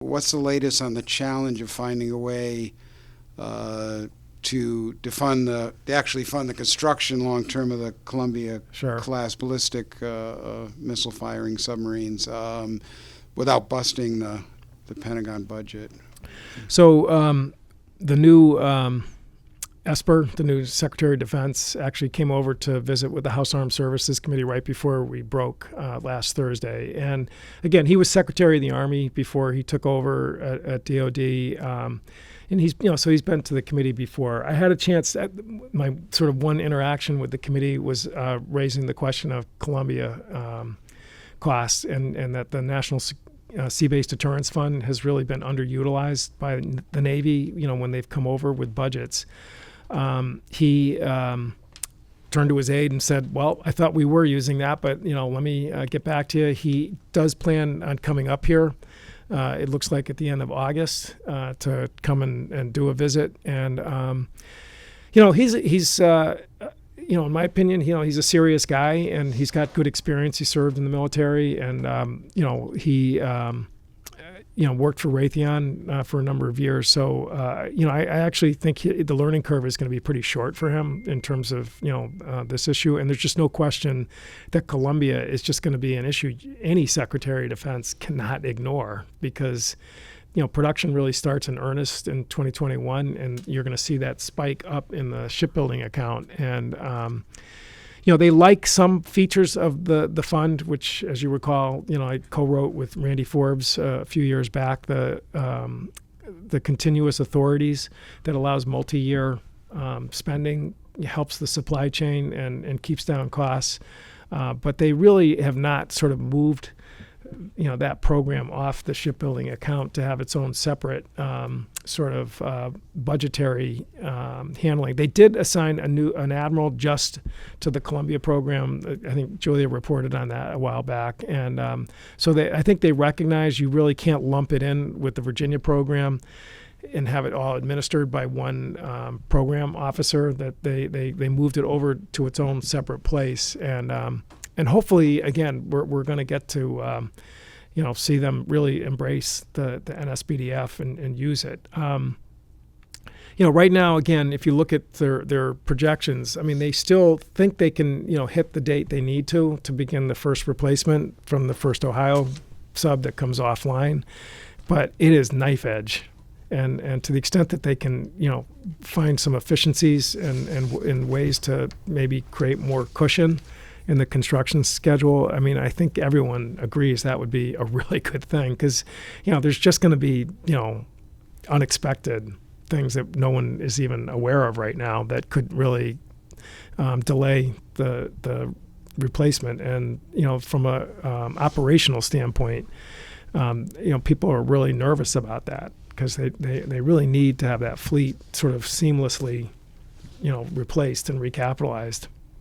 What's the latest on the challenge of finding a way to actually fund the construction long term of the Columbia class ballistic missile firing submarines without busting the Pentagon budget? So the new Esper, the new Secretary of Defense, actually came over to visit with the House Armed Services Committee right before we broke last Thursday. And again, he was Secretary of the Army before he took over at DOD. And he's been to the committee before. I had a chance. My sort of one interaction with the committee was raising the question of Columbia costs, and that the National Sea-Based Deterrence Fund has really been underutilized by the Navy. When they've come over with budgets, he turned to his aide and said, "Well, I thought we were using that, but let me get back to you." He does plan on coming up here. It looks like at the end of August to come and do a visit. And, he's in my opinion, he's a serious guy and he's got good experience. He served in the military and, he, worked for Raytheon for a number of years. So, I actually think the learning curve is going to be pretty short for him in terms of, this issue. And there's just no question that Columbia is just going to be an issue any Secretary of Defense cannot ignore because, production really starts in earnest in 2021, and you're going to see that spike up in the shipbuilding account. And, they like some features of the fund, which, as you recall, I co-wrote with Randy Forbes a few years back, the continuous authorities that allows multi-year spending, helps the supply chain and keeps down costs. But they really have not sort of moved that program off the shipbuilding account to have its own separate sort of budgetary handling. They did assign an admiral just to the Columbia program. I think Julia reported on that a while back. And so I think they recognize you really can't lump it in with the Virginia program and have it all administered by one program officer, that they moved it over to its own separate place. And hopefully, again, we're going to get to, see them really embrace the NSBDF and use it. Right now, again, if you look at their projections, they still think they can, hit the date they need to begin the first replacement from the first Ohio sub that comes offline. But it is knife edge. And to the extent that they can, find some efficiencies and ways to maybe create more cushion in the construction schedule, I think everyone agrees that would be a really good thing because, there's just going to be, unexpected things that no one is even aware of right now that could really delay the replacement. And, from a operational standpoint, people are really nervous about that because they really need to have that fleet sort of seamlessly, replaced and recapitalized.